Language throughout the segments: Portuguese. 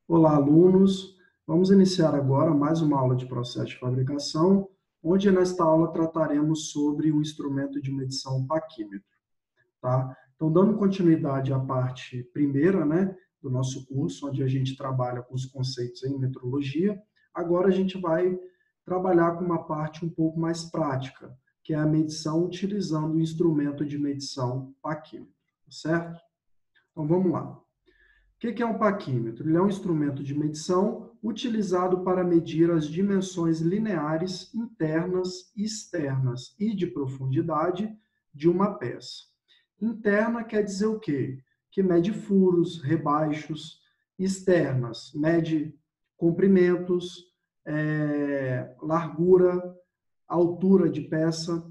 Olá, alunos. Vamos iniciar agora mais uma aula de processo de fabricação, onde nesta aula trataremos sobre o instrumento de medição paquímetro, tá? Então, dando continuidade à parte primeira, né, do nosso curso, onde a gente trabalha com os conceitos em metrologia, agora a gente vai trabalhar com uma parte um pouco mais prática, que é a medição utilizando o instrumento de medição paquímetro, certo? Então, vamos lá. O que é um paquímetro? Ele é um instrumento de medição utilizado para medir as dimensões lineares internas, externas e de profundidade de uma peça. Interna quer dizer o quê? Que mede furos, rebaixos. Externas, mede comprimentos, largura, altura de peça,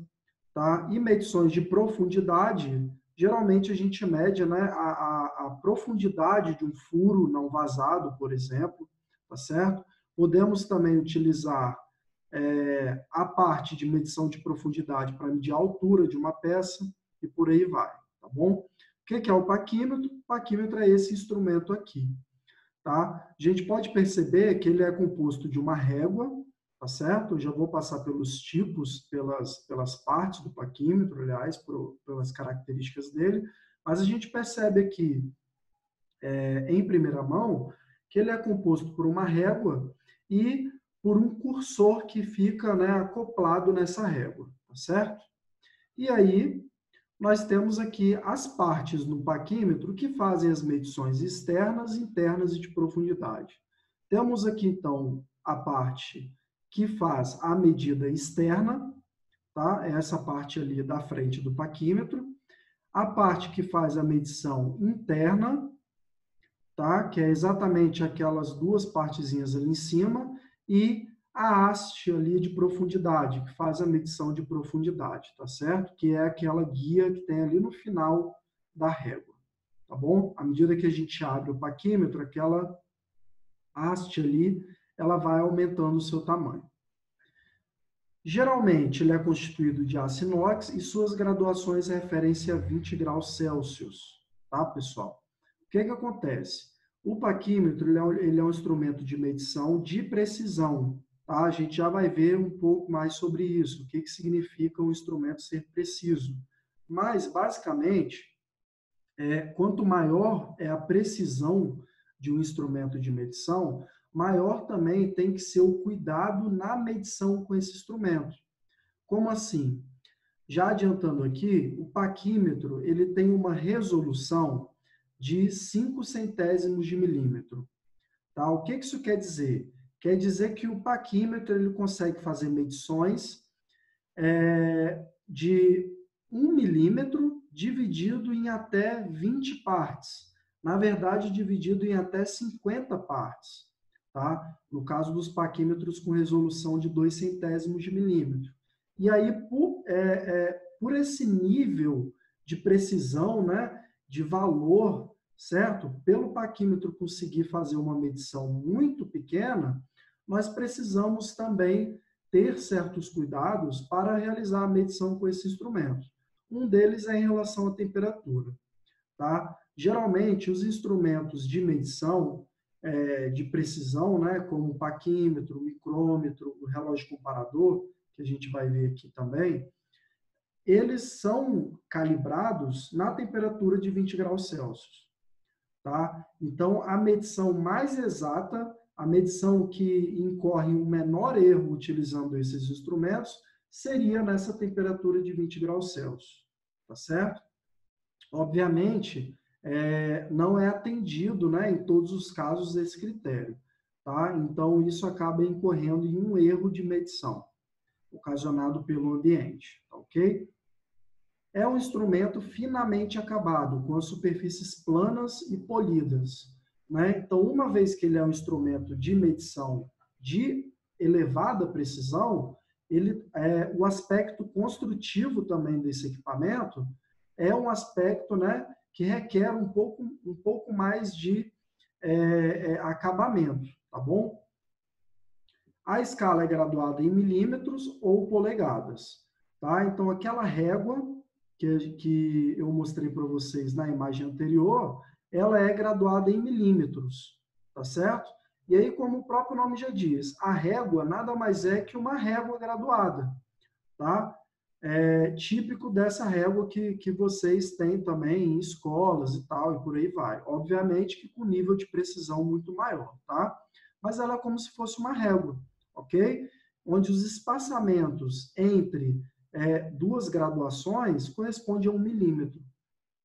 tá? E medições de profundidade, geralmente a gente mede, né, a profundidade de um furo não vazado, por exemplo, tá certo? Podemos também utilizar a parte de medição de profundidade para medir a altura de uma peça e por aí vai, tá bom? O que é o paquímetro? O paquímetro é esse instrumento aqui, tá? A gente pode perceber que ele é composto de uma régua, tá certo? Eu já vou passar pelos tipos, pelas partes do paquímetro, aliás, pelas características dele, mas a gente percebe aqui, em primeira mão, que ele é composto por uma régua e por um cursor que fica, né, acoplado nessa régua, tá certo? E aí, nós temos aqui as partes no paquímetro que fazem as medições externas, internas e de profundidade. Temos aqui, então, a parte que faz a medida externa, tá? Essa parte ali da frente do paquímetro. A parte que faz a medição interna, tá? Que é exatamente aquelas duas partezinhas ali em cima, e a haste ali de profundidade, que faz a medição de profundidade, tá certo? Que é aquela guia que tem ali no final da régua, tá bom? À medida que a gente abre o paquímetro, aquela haste ali, ela vai aumentando o seu tamanho. Geralmente, ele é constituído de aço inox e suas graduações referem-se a 20 graus Celsius, tá, pessoal? O que acontece? O paquímetro ele é um instrumento de medição de precisão, tá? A gente já vai ver um pouco mais sobre isso, o que significa um instrumento ser preciso. Mas, basicamente, quanto maior é a precisão de um instrumento de medição, maior também tem que ser o cuidado na medição com esse instrumento. Como assim? Já adiantando aqui, o paquímetro ele tem uma resolução de 5 centésimos de milímetro. Tá? O que isso quer dizer? Quer dizer que o paquímetro ele consegue fazer medições de 1 milímetro dividido em até 20 partes. Na verdade, dividido em até 50 partes. Tá? No caso dos paquímetros com resolução de 2 centésimos de milímetro. E aí, por esse nível de precisão, né, de valor, certo? Pelo paquímetro conseguir fazer uma medição muito pequena, nós precisamos também ter certos cuidados para realizar a medição com esse instrumento. Um deles é em relação à temperatura. Tá? Geralmente, os instrumentos de medição de precisão, né, como o paquímetro, o micrômetro, o relógio comparador, que a gente vai ver aqui também, eles são calibrados na temperatura de 20 graus Celsius. Tá? Então, a medição mais exata, a medição que incorre um menor erro utilizando esses instrumentos, seria nessa temperatura de 20 graus Celsius. Tá certo? Obviamente, não é atendido, né, em todos os casos esse critério. Tá? Então, isso acaba incorrendo em um erro de medição, ocasionado pelo ambiente. Ok? É um instrumento finamente acabado, com as superfícies planas e polidas. Né? Então, uma vez que ele é um instrumento de medição de elevada precisão, o aspecto construtivo também desse equipamento é um aspecto, né, que requer um pouco mais de acabamento, tá bom? A escala é graduada em milímetros ou polegadas. Tá? Então, aquela régua que eu mostrei para vocês na imagem anterior, ela é graduada em milímetros. tá certo? E aí, como o próprio nome já diz, a régua nada mais é que uma régua graduada, tá? É típico dessa régua que vocês têm também em escolas e tal, e por aí vai. Obviamente que com nível de precisão muito maior, tá? Mas ela é como se fosse uma régua, ok? Onde os espaçamentos entre duas graduações correspondem a 1 milímetro,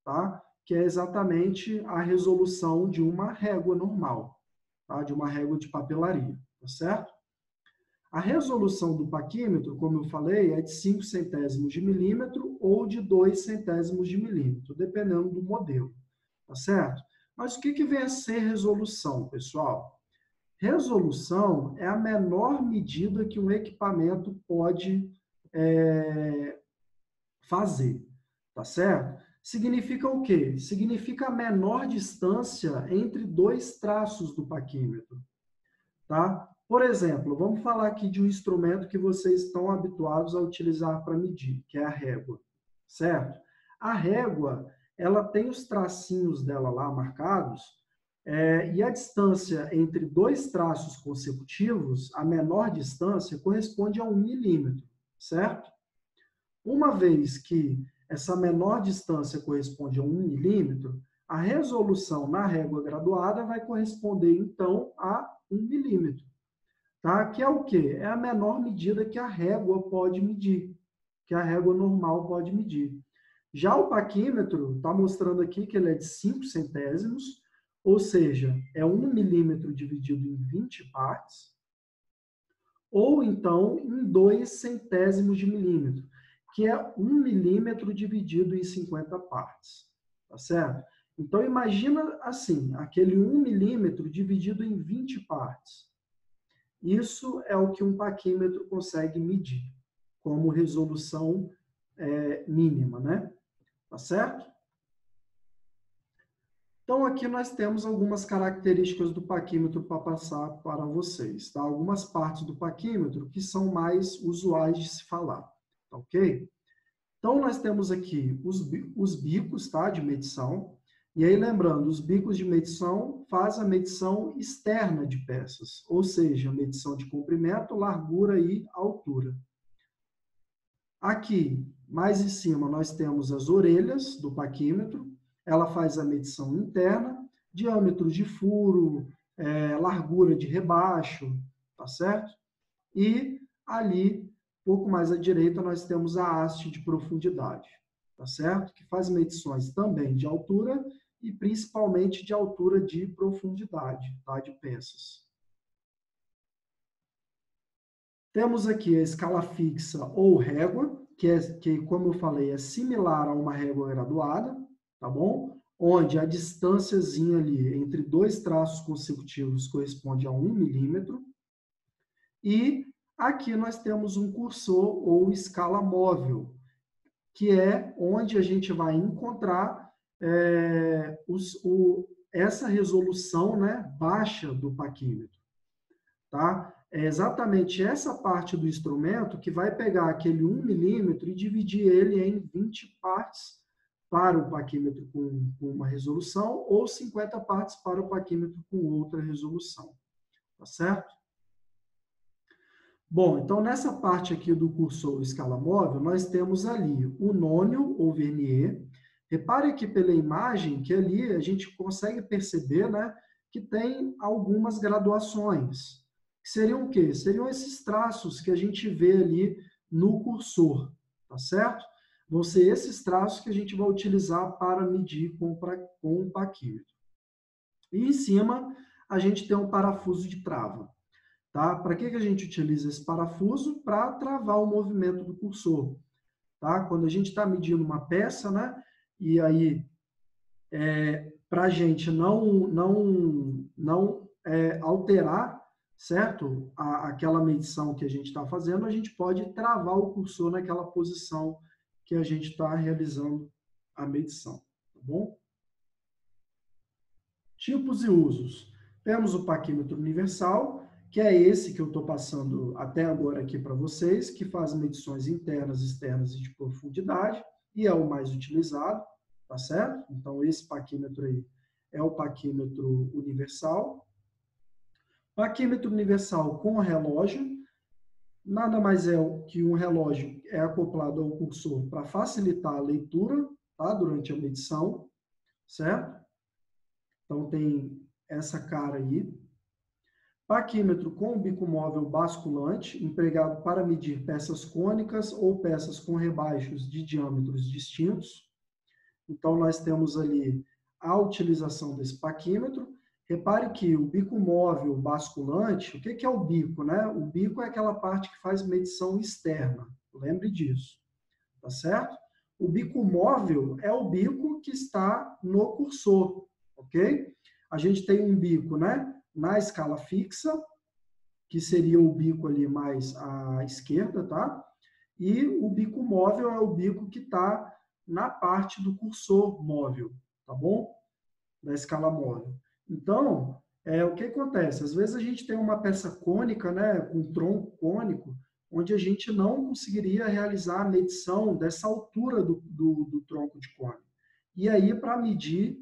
tá? Que é exatamente a resolução de uma régua normal, tá? De uma régua de papelaria, tá certo? A resolução do paquímetro, como eu falei, é de 5 centésimos de milímetro ou de 2 centésimos de milímetro, dependendo do modelo, tá certo? Mas o que vem a ser resolução, pessoal? Resolução é a menor medida que um equipamento pode fazer, tá certo? Significa o quê? Significa a menor distância entre dois traços do paquímetro, tá? Por exemplo, vamos falar aqui de um instrumento que vocês estão habituados a utilizar para medir, que é a régua, certo? A régua, ela tem os tracinhos dela lá marcados, e a distância entre dois traços consecutivos, a menor distância, corresponde a 1 milímetro, certo? Uma vez que essa menor distância corresponde a 1 milímetro, a resolução na régua graduada vai corresponder, então, a 1 milímetro. Tá? Que é o quê? É a menor medida que a régua pode medir, que a régua normal pode medir. Já o paquímetro está mostrando aqui que ele é de 5 centésimos, ou seja, é 1 milímetro dividido em 20 partes, ou então em 2 centésimos de milímetro, que é 1 milímetro dividido em 50 partes. Tá certo? Então, imagina assim, aquele 1 milímetro dividido em 20 partes. Isso é o que um paquímetro consegue medir, como resolução mínima, né? Tá certo? Então, aqui nós temos algumas características do paquímetro para passar para vocês, tá? Algumas partes do paquímetro que são mais usuais de se falar, tá ok? Então, nós temos aqui os bicos, tá? De medição. E aí, lembrando, os bicos de medição fazem a medição externa de peças, ou seja, medição de comprimento, largura e altura. Aqui, mais em cima, nós temos as orelhas do paquímetro. Ela faz a medição interna, diâmetro de furo, largura de rebaixo, tá certo? E ali, pouco mais à direita, nós temos a haste de profundidade, tá certo? Que faz medições também de altura e principalmente de altura de profundidade, tá? De peças. Temos aqui a escala fixa ou régua, que, como eu falei, é similar a uma régua graduada, tá bom? Onde a distânciazinha ali entre dois traços consecutivos corresponde a 1 milímetro. E aqui nós temos um cursor ou escala móvel, que é onde a gente vai encontrar essa resolução, né, baixa do paquímetro. Tá? É exatamente essa parte do instrumento que vai pegar aquele 1 milímetro e dividir ele em 20 partes para o paquímetro com uma resolução ou 50 partes para o paquímetro com outra resolução. Tá certo? Bom, então nessa parte aqui do cursor escala móvel, nós temos ali o nônio ou vernier. Repare aqui pela imagem que ali a gente consegue perceber, né, que tem algumas graduações. Seriam o quê? Seriam esses traços que a gente vê ali no cursor, tá certo? Vão ser esses traços que a gente vai utilizar para medir com o paquímetro. E em cima, a gente tem um parafuso de trava. Tá? Para que a gente utiliza esse parafuso? Para travar o movimento do cursor. Tá? Quando a gente está medindo uma peça, né? E aí, para a gente não alterar, certo? Aquela medição que a gente está fazendo, a gente pode travar o cursor naquela posição que a gente está realizando a medição. Tá bom? Tipos e usos. Temos o paquímetro universal, que é esse que eu estou passando até agora aqui para vocês, que faz medições internas, externas e de profundidade, e é o mais utilizado, tá certo? Então, esse paquímetro aí é o paquímetro universal. Paquímetro universal com relógio, nada mais é que um relógio é acoplado ao cursor para facilitar a leitura, tá? Durante a medição, certo? Então, tem essa cara aí. Paquímetro com bico móvel basculante, empregado para medir peças cônicas ou peças com rebaixos de diâmetros distintos. Então, nós temos ali a utilização desse paquímetro. Repare que o bico móvel basculante, o que é o bico, né? O bico é aquela parte que faz medição externa. Lembre disso, tá certo? O bico móvel é o bico que está no cursor, ok? A gente tem um bico, né? Na escala fixa, que seria o bico ali mais à esquerda, tá? E o bico móvel é o bico que está na parte do cursor móvel, tá bom? Da escala móvel. Então, o que acontece? Às vezes a gente tem uma peça cônica, né, com tronco cônico, onde a gente não conseguiria realizar a medição dessa altura do tronco de cone. E aí, para medir,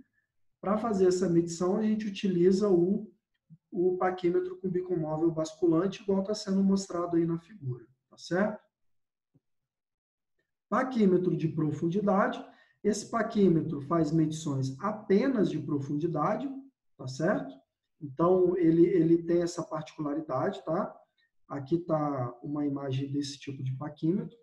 para fazer essa medição, a gente utiliza o paquímetro com bico móvel basculante, igual está sendo mostrado aí na figura, tá certo? Paquímetro de profundidade. Esse paquímetro faz medições apenas de profundidade, tá certo? Então, ele tem essa particularidade, tá? Aqui está uma imagem desse tipo de paquímetro.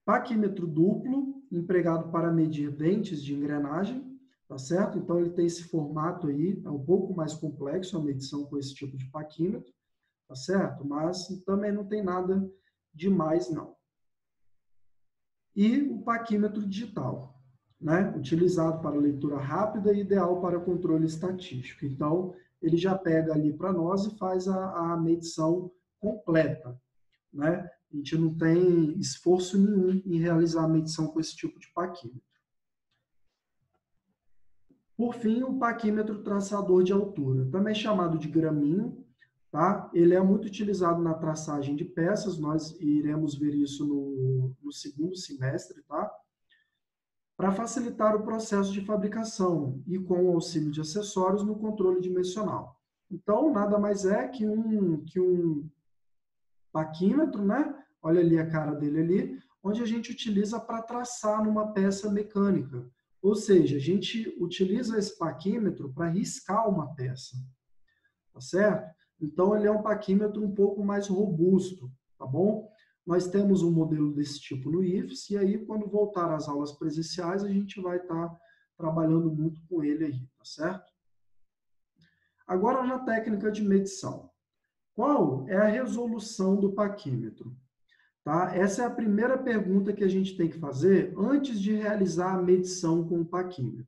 Paquímetro duplo, empregado para medir dentes de engrenagem, tá certo? Então, ele tem esse formato aí, é um pouco mais complexo a medição com esse tipo de paquímetro, tá certo? Mas também não tem nada demais, não. E o paquímetro digital, né? Utilizado para leitura rápida e ideal para controle estatístico. Então, ele já pega ali para nós e faz a medição completa, né? A gente não tem esforço nenhum em realizar a medição com esse tipo de paquímetro. Por fim, o paquímetro traçador de altura, também chamado de graminho, tá? Ele é muito utilizado na traçagem de peças, nós iremos ver isso no segundo semestre, tá? Para facilitar o processo de fabricação e com o auxílio de acessórios no controle dimensional. Então, nada mais é que um paquímetro, né? Olha ali a cara dele ali, onde a gente utiliza para traçar numa peça mecânica. Ou seja, a gente utiliza esse paquímetro para riscar uma peça, tá certo? Então, ele é um paquímetro um pouco mais robusto, tá bom? Nós temos um modelo desse tipo no IFES, e aí, quando voltar às aulas presenciais, a gente vai estar trabalhando muito com ele aí, tá certo? Agora, na técnica de medição. Qual é a resolução do paquímetro? Tá? Essa é a primeira pergunta que a gente tem que fazer antes de realizar a medição com o paquímetro.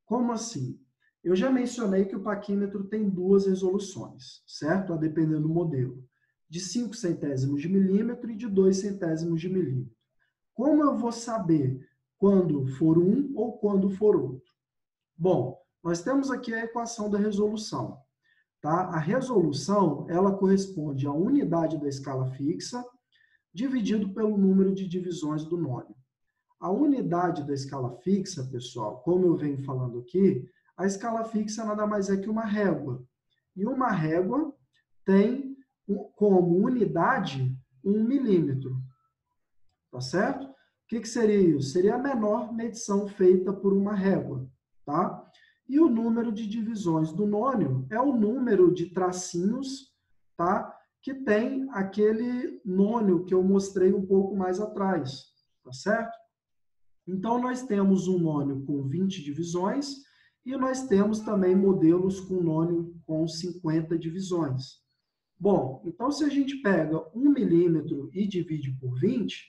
Como assim? Eu já mencionei que o paquímetro tem duas resoluções, certo? A depender do modelo. De 5 centésimos de milímetro e de 2 centésimos de milímetro. Como eu vou saber quando for um ou quando for outro? Bom, nós temos aqui a equação da resolução. Tá? A resolução, ela corresponde à unidade da escala fixa dividido pelo número de divisões do nônio. A unidade da escala fixa, pessoal, como eu venho falando aqui, a escala fixa nada mais é que uma régua. E uma régua tem como unidade 1 milímetro. Tá certo? O que seria isso? Seria a menor medição feita por uma régua. Tá? E o número de divisões do nônio é o número de tracinhos, tá? Que tem aquele nônio que eu mostrei um pouco mais atrás. Tá certo? Então, nós temos um nônio com 20 divisões e nós temos também modelos com nônio com 50 divisões. Bom, então se a gente pega 1 milímetro e divide por 20,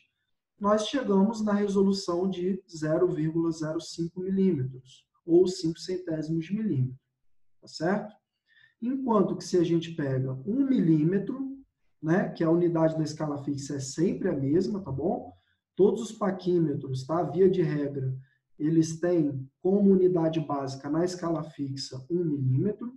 nós chegamos na resolução de 0,05 milímetros, ou 5 centésimos de milímetro, tá certo? Enquanto que se a gente pega 1 milímetro, né, que a unidade da escala fixa é sempre a mesma, tá bom? Todos os paquímetros, tá? Via de regra, eles têm como unidade básica na escala fixa 1 milímetro.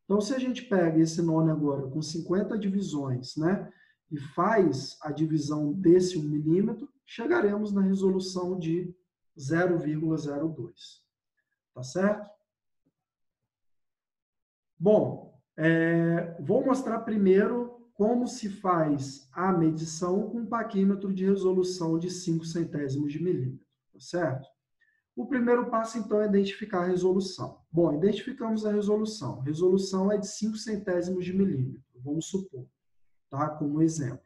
Então, se a gente pega esse nônio agora com 50 divisões, né, e faz a divisão desse 1 milímetro, chegaremos na resolução de 0,02. Tá certo? Bom, vou mostrar primeiro como se faz a medição com um paquímetro de resolução de 5 centésimos de milímetro, tá certo? O primeiro passo, então, é identificar a resolução. Bom, identificamos a resolução. A resolução é de 5 centésimos de milímetro, vamos supor, tá? Como exemplo.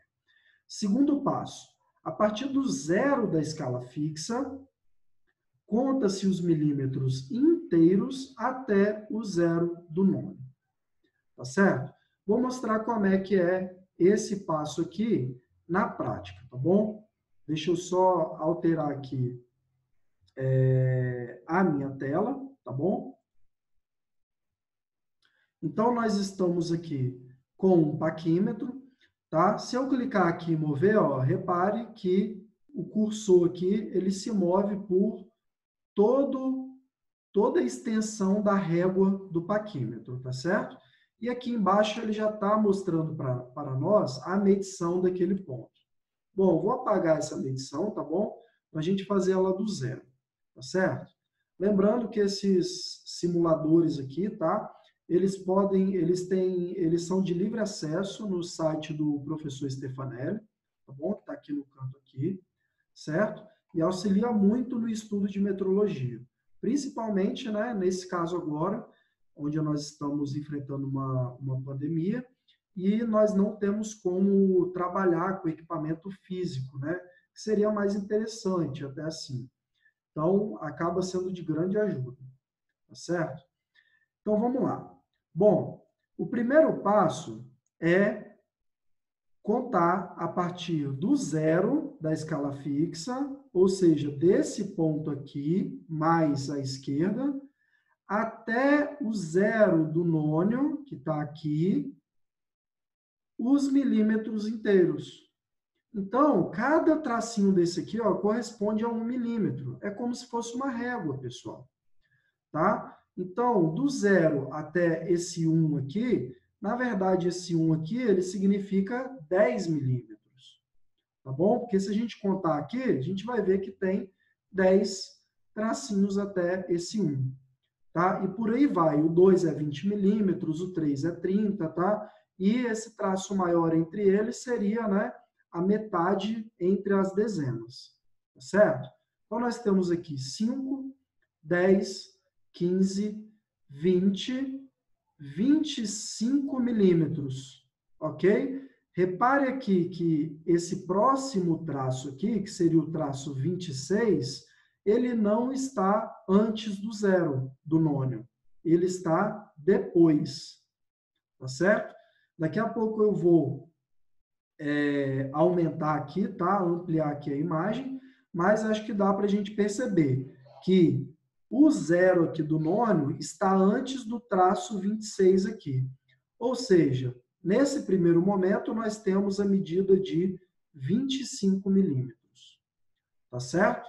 Segundo passo, a partir do zero da escala fixa, conta-se os milímetros inteiros até o zero do nome. Tá certo? Vou mostrar como é que é esse passo aqui na prática, tá bom? Deixa eu só alterar aqui a minha tela, tá bom? Então, nós estamos aqui com um paquímetro, tá? Se eu clicar aqui em mover, ó, repare que o cursor aqui, ele se move por toda a extensão da régua do paquímetro, tá certo? E aqui embaixo ele já está mostrando para nós a medição daquele ponto. Bom, vou apagar essa medição, tá bom? Para a gente fazer ela do zero, tá certo? Lembrando que esses simuladores aqui, tá? Eles são de livre acesso no site do professor Stefanelli, tá bom? Que está aqui no canto aqui, certo? E auxilia muito no estudo de metrologia. Principalmente, né, nesse caso agora, onde nós estamos enfrentando uma pandemia e nós não temos como trabalhar com equipamento físico, né? Que seria mais interessante, até assim. Então, acaba sendo de grande ajuda, tá certo? Então, vamos lá. Bom, o primeiro passo é contar a partir do zero da escala fixa, ou seja, desse ponto aqui, mais à esquerda, até o zero do nônio, que está aqui, os milímetros inteiros. Então, cada tracinho desse aqui, ó, corresponde a 1 milímetro. É como se fosse uma régua, pessoal. Tá? Então, do zero até esse 1 aqui, na verdade, esse 1 aqui, ele significa 10 milímetros. Tá bom? Porque se a gente contar aqui, a gente vai ver que tem 10 tracinhos até esse 1. Tá? E por aí vai. O 2 é 20 milímetros, o 3 é 30, tá? E esse traço maior entre eles seria, né, a metade entre as dezenas. Tá certo? Então, nós temos aqui 5, 10, 15, 20, 25 milímetros, ok? Repare aqui que esse próximo traço aqui, que seria o traço 26, ele não está antes do zero do nônio. Ele está depois, tá certo? Daqui a pouco eu vou aumentar aqui, tá? Ampliar aqui a imagem, mas acho que dá para a gente perceber que o zero aqui do nônio está antes do traço 26 aqui. Ou seja, nesse primeiro momento, nós temos a medida de 25 milímetros. Tá certo?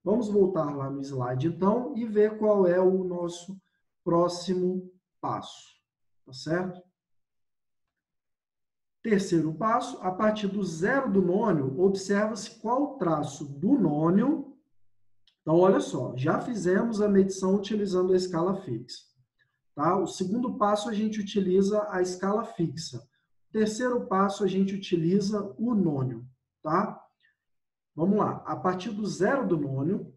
Vamos voltar lá no slide, então, e ver qual é o nosso próximo passo. Tá certo? Terceiro passo, a partir do zero do nônio, observa-se qual traço do nônio. Então, olha só, já fizemos a medição utilizando a escala fixa. Tá? O segundo passo, a gente utiliza a escala fixa. O terceiro passo, a gente utiliza o nônio. Tá? Vamos lá. A partir do zero do nônio,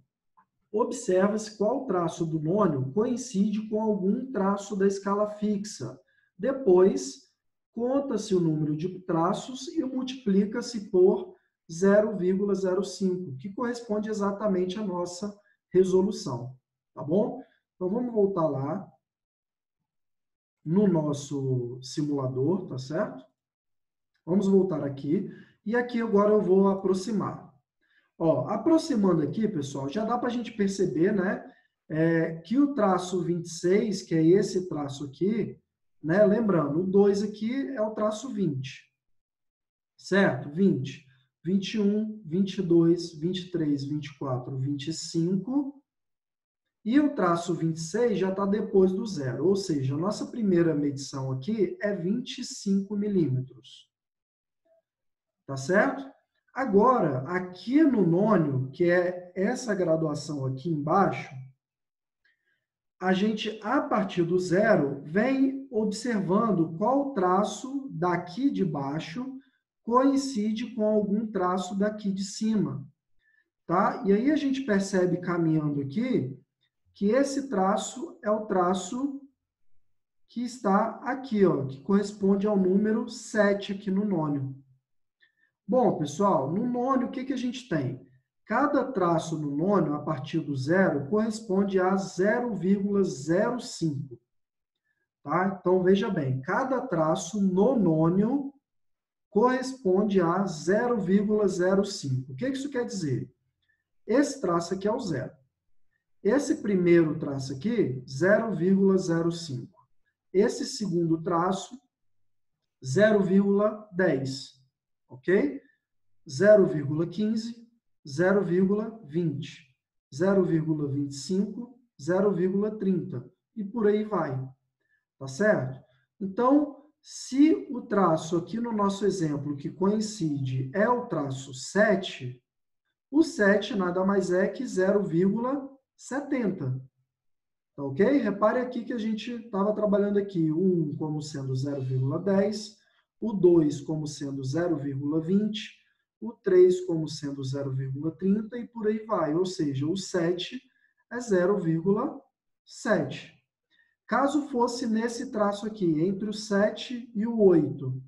observa-se qual traço do nônio coincide com algum traço da escala fixa. Depois, conta-se o número de traços e multiplica-se por 0,05, que corresponde exatamente à nossa resolução. Tá bom? Então, vamos voltar lá no nosso simulador, tá certo? Vamos voltar aqui. E aqui agora eu vou aproximar. Ó, aproximando aqui, pessoal, já dá para a gente perceber, né, que o traço 26, que é esse traço aqui, né, lembrando, o 2 aqui é o traço 20, certo? 20, 21, 22, 23, 24, 25, e o traço 26 já está depois do zero, ou seja, a nossa primeira medição aqui é 25 milímetros. Tá certo? Agora, aqui no nônio, que é essa graduação aqui embaixo, a gente, a partir do zero, vem observando qual traço daqui de baixo coincide com algum traço daqui de cima, tá? E aí a gente percebe, caminhando aqui, que esse traço é o traço que está aqui, ó, que corresponde ao número 7 aqui no nônio. Bom, pessoal, no nônio, o que a gente tem? Cada traço no nônio, a partir do zero, corresponde a 0,05. Tá? Então, veja bem, cada traço no nônio corresponde a 0,05. O que isso quer dizer? Esse traço aqui é o zero. Esse primeiro traço aqui, 0,05. Esse segundo traço, 0,10. Ok? 0,15, 0,20, 0,25, 0,30 e por aí vai. Tá certo? Então, se o traço aqui no nosso exemplo que coincide é o traço 7, o 7 nada mais é que 0,70. Tá ok? Repare aqui que a gente estava trabalhando aqui o 1 como sendo 0,10, o 2 como sendo 0,20, o 3 como sendo 0,30 e por aí vai. Ou seja, o 7 é 0,7. Caso fosse nesse traço aqui, entre o 7 e o 8,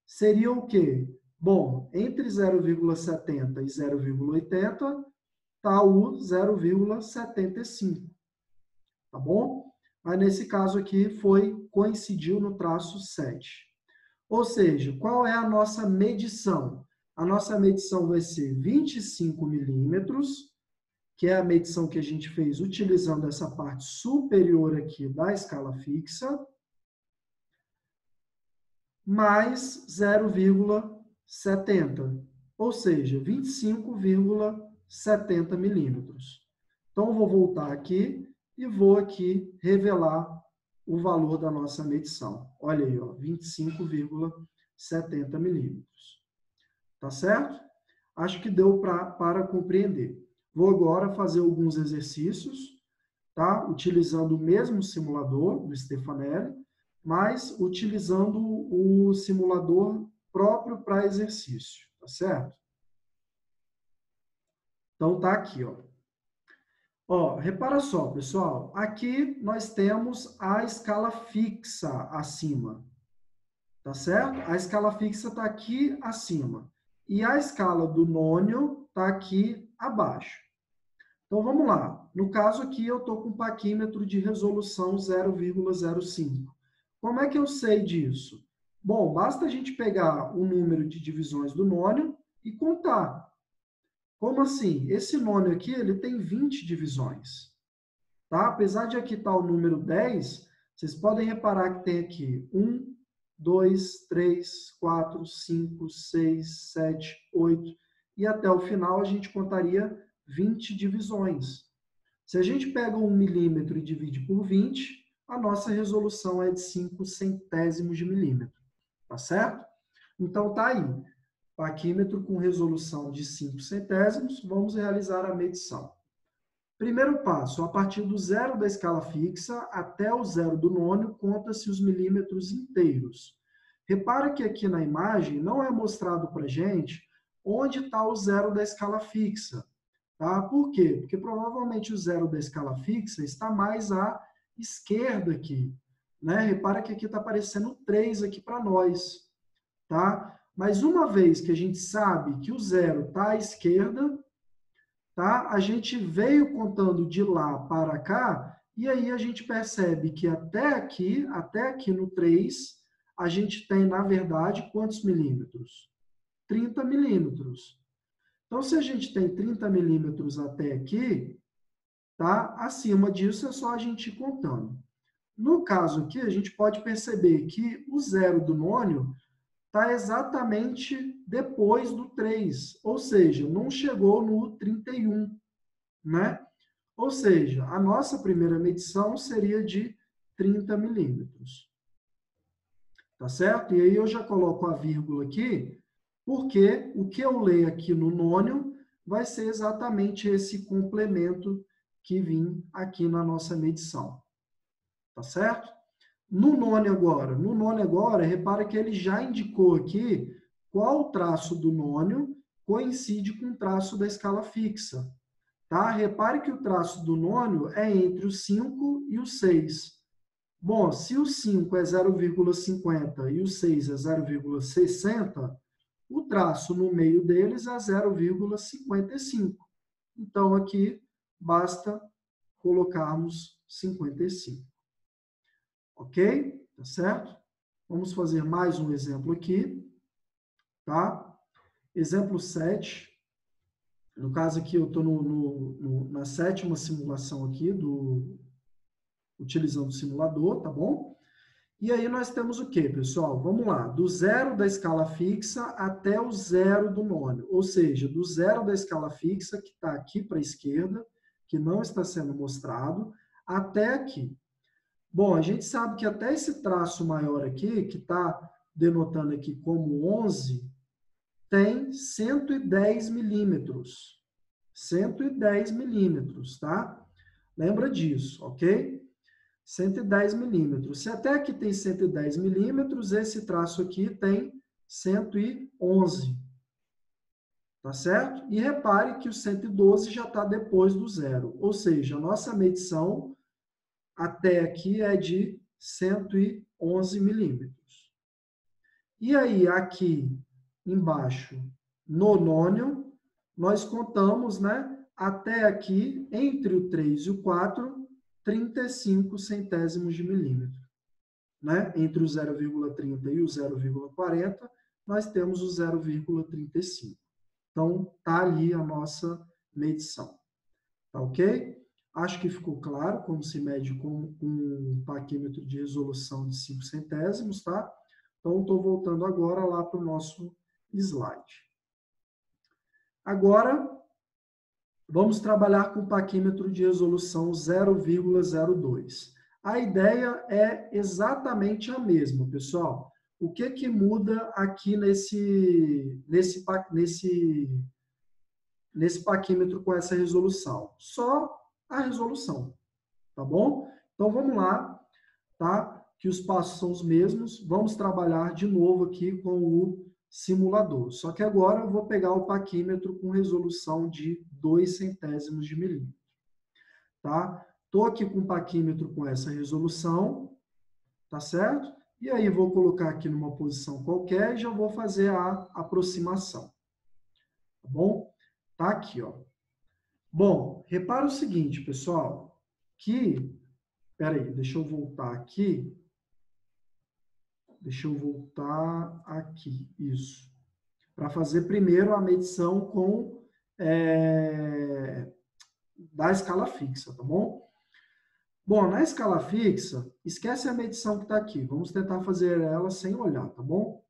seria o quê? Bom, entre 0,70 e 0,80 está o 0,75. Tá bom? Mas nesse caso aqui coincidiu no traço 7. Ou seja, qual é a nossa medição? A nossa medição vai ser 25 milímetros, que é a medição que a gente fez utilizando essa parte superior aqui da escala fixa, mais 0,70, ou seja, 25,70 milímetros. Então, eu vou voltar aqui e vou aqui revelar o valor da nossa medição. Olha aí, ó, 25,70 milímetros. Tá certo? Acho que deu para compreender. Vou agora fazer alguns exercícios, tá? Utilizando o mesmo simulador do Stefanelli, mas utilizando o simulador próprio para exercício, tá certo? Então, tá aqui, ó. Ó, repara só, pessoal, aqui nós temos a escala fixa acima, tá certo? A escala fixa está aqui acima e a escala do nônio está aqui abaixo. Então, vamos lá. No caso aqui, eu estou com um paquímetro de resolução 0,05. Como é que eu sei disso? Bom, basta a gente pegar o número de divisões do nônio e contar. Como assim? Esse nônio aqui ele tem 20 divisões. Tá? Apesar de aqui estar o número 10, vocês podem reparar que tem aqui 1, 2, 3, 4, 5, 6, 7, 8 e até o final a gente contaria 20 divisões. Se a gente pega 1 milímetro e divide por 20, a nossa resolução é de 5 centésimos de milímetro. Tá certo? Então tá aí. Paquímetro com resolução de 5 centésimos, vamos realizar a medição. Primeiro passo, a partir do zero da escala fixa até o zero do nônio, conta-se os milímetros inteiros. Repara que aqui na imagem não é mostrado para a gente onde está o zero da escala fixa. Tá? Por quê? Porque provavelmente o zero da escala fixa está mais à esquerda aqui. Né? Repara que aqui está aparecendo 3 aqui para nós. Tá? Mas uma vez que a gente sabe que o zero está à esquerda, tá? A gente veio contando de lá para cá, e aí a gente percebe que até aqui no 3, a gente tem, na verdade, quantos milímetros? 30 milímetros. Então, se a gente tem 30 milímetros até aqui, tá? Acima disso é só a gente ir contando. No caso aqui, a gente pode perceber que o zero do nônio está exatamente depois do 3, ou seja, não chegou no 31, né? Ou seja, a nossa primeira medição seria de 30 milímetros. Tá certo? E aí eu já coloco a vírgula aqui, porque o que eu leio aqui no nônio vai ser exatamente esse complemento que vim aqui na nossa medição. tá certo? No nônio agora, repara que ele já indicou aqui qual traço do nônio coincide com o traço da escala fixa. Tá? Repare que o traço do nônio é entre o 5 e o 6. Bom, se o 5 é 0,50 e o 6 é 0,60, o traço no meio deles é 0,55. Então, aqui basta colocarmos 55. Ok? Tá certo? Vamos fazer mais um exemplo aqui. Tá? Exemplo 7. No caso aqui, eu estou na 7ª simulação aqui, utilizando o simulador, tá bom? E aí nós temos o quê, pessoal? Vamos lá. Do zero da escala fixa até o zero do nônio. Ou seja, do zero da escala fixa, que está aqui para a esquerda, que não está sendo mostrado, até aqui. Bom, a gente sabe que até esse traço maior aqui, que está denotando aqui como 11, tem 110 milímetros. 110 milímetros, tá? Lembra disso, ok? 110 milímetros. Se até aqui tem 110 milímetros, esse traço aqui tem 111. Tá certo? E repare que o 112 já está depois do zero. Ou seja, a nossa medição até aqui é de 111 milímetros. E aí, aqui embaixo, no nônio, nós contamos, né, até aqui, entre o 3 e o 4, 35 centésimos de milímetro. Né? Entre o 0,30 e o 0,40, nós temos o 0,35. Então, está ali a nossa medição. Tá ok? Acho que ficou claro como se mede com um paquímetro de resolução de 5 centésimos, tá? Então, estou voltando agora lá para o nosso slide. Agora, vamos trabalhar com paquímetro de resolução 0,02. A ideia é exatamente a mesma, pessoal. O que muda aqui nesse paquímetro com essa resolução? Só a resolução, tá bom? Então, vamos lá, tá? Que os passos são os mesmos. Vamos trabalhar de novo aqui com o simulador. Só que agora eu vou pegar o paquímetro com resolução de 2 centésimos de milímetro. Tá? Estou aqui com o paquímetro com essa resolução, tá certo? E aí vou colocar aqui numa posição qualquer e já vou fazer a aproximação. Tá bom? Tá aqui, ó. Bom, repara o seguinte, pessoal, que... Peraí, deixa eu voltar aqui. Deixa eu voltar aqui, isso. Para fazer primeiro a medição da escala fixa, tá bom? Bom, na escala fixa, esquece a medição que está aqui. Vamos tentar fazer ela sem olhar, tá bom?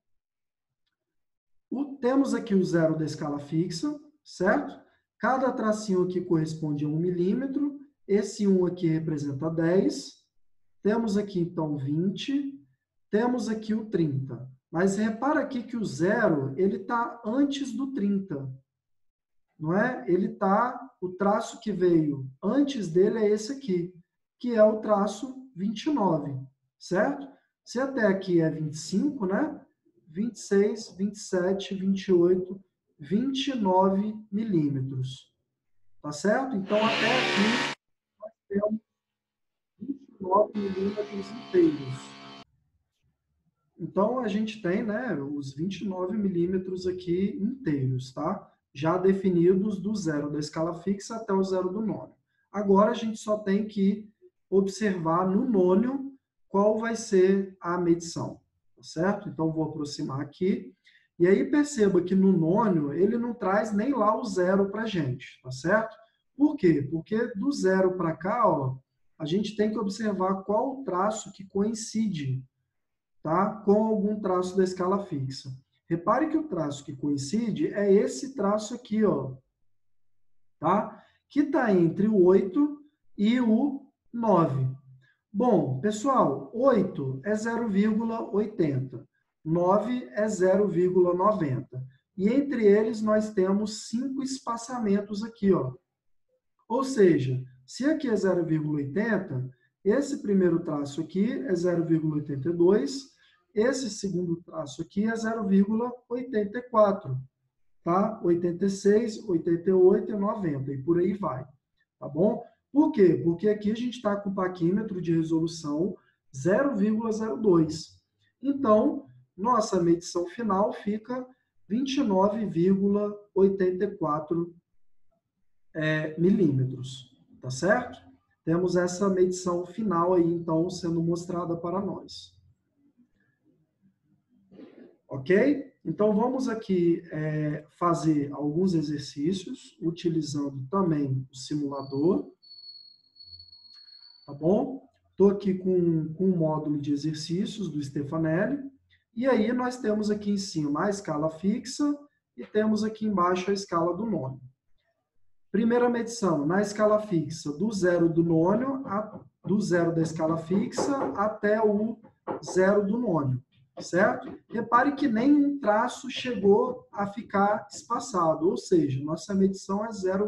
Temos aqui o zero da escala fixa, certo? Cada tracinho aqui corresponde a 1 milímetro. Esse 1 aqui representa 10. Temos aqui, então, 20. Temos aqui o 30. Mas repara aqui que o zero, ele está antes do 30. Não é? O traço que veio antes dele é esse aqui, que é o traço 29, certo? Se até aqui é 25, né? 26, 27, 28, 29 milímetros. Tá certo? Então, até aqui, nós temos 29 milímetros inteiros. Então, a gente tem, né, os 29 milímetros aqui inteiros, tá? Já definidos do zero da escala fixa até o zero do nônio. Agora, a gente só tem que observar no nônio qual vai ser a medição, tá certo? Então, vou aproximar aqui. E aí, perceba que no nônio, ele não traz nem lá o zero para a gente, tá certo? Por quê? Porque do zero para cá, ó, a gente tem que observar qual o traço que coincide, tá, com algum traço da escala fixa. Repare que o traço que coincide é esse traço aqui, ó, tá? Que está entre o 8 e o 9. Bom, pessoal, 8 é 0,80, 9 é 0,90. E entre eles nós temos 5 espaçamentos aqui, ó. Ou seja, se aqui é 0,80, Esse primeiro traço aqui é 0,82, esse segundo traço aqui é 0,84, tá? 86, 88 e 90, e por aí vai, tá bom? Por quê? Porque aqui a gente está com o paquímetro de resolução 0,02. Então, nossa medição final fica 29,84 milímetros, tá certo? Temos essa medição final aí, então, sendo mostrada para nós. Ok? Então, vamos aqui fazer alguns exercícios, utilizando também o simulador. Tá bom? Estou aqui com o módulo de exercícios do Stefanelli. E aí, nós temos aqui em cima a escala fixa e temos aqui embaixo a escala do nônio. Primeira medição, na escala fixa, do zero do nônio, do zero da escala fixa até o zero do nônio, certo? Repare que nenhum traço chegou a ficar espaçado, ou seja, nossa medição é 0,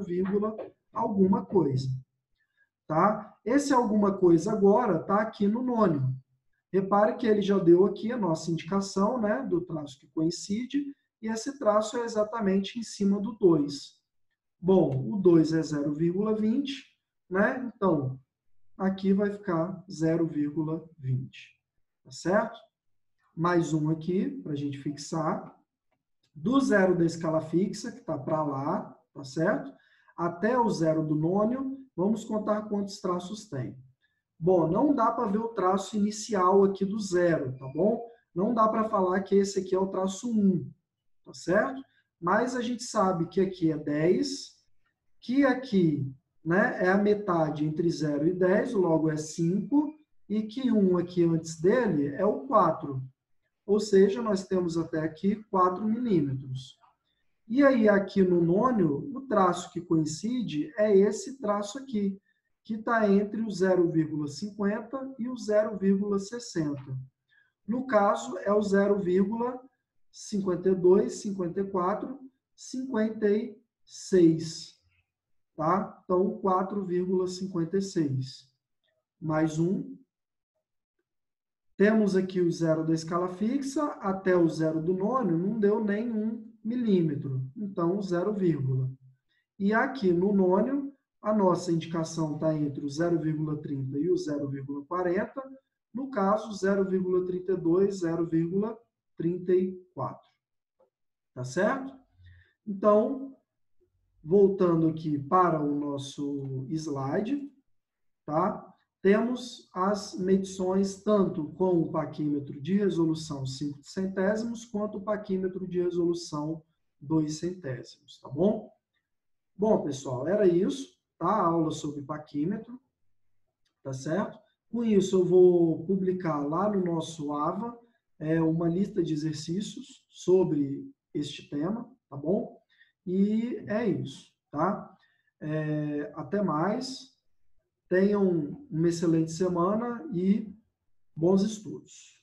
alguma coisa. Tá? Esse alguma coisa agora está aqui no nônio. Repare que ele já deu aqui a nossa indicação, né, do traço que coincide, e esse traço é exatamente em cima do 2. Bom, o 2 é 0,20, né? Então, aqui vai ficar 0,20, tá certo? Mais um aqui, para a gente fixar. Do zero da escala fixa, que está para lá, tá certo? Até o zero do nônio, vamos contar quantos traços tem. Bom, não dá para ver o traço inicial aqui do zero, tá bom? Não dá para falar que esse aqui é o traço 1, tá certo? Mas a gente sabe que aqui é 10, que aqui, né, é a metade entre 0 e 10, logo é 5, e que 1 aqui antes dele é o 4. Ou seja, nós temos até aqui 4 milímetros. E aí, aqui no nônio, o traço que coincide é esse traço aqui, que está entre o 0,50 e o 0,60. No caso, é o 0,52, 54, 56. Tá? Então, 4,56. Mais um. Temos aqui o zero da escala fixa, até o zero do nônio não deu nem 1 milímetro, então 0, e aqui no nônio, a nossa indicação está entre o 0,30 e o 0,40, no caso 0,32, 0,34. Tá certo? Então, voltando aqui para o nosso slide, tá? Temos as medições tanto com o paquímetro de resolução 5 centésimos quanto o paquímetro de resolução 2 centésimos, tá bom? Bom, pessoal, era isso, tá? A aula sobre paquímetro, tá certo? Com isso, eu vou publicar lá no nosso AVA uma lista de exercícios sobre este tema, tá bom? E é isso, tá? Até mais. Tenham uma excelente semana e bons estudos.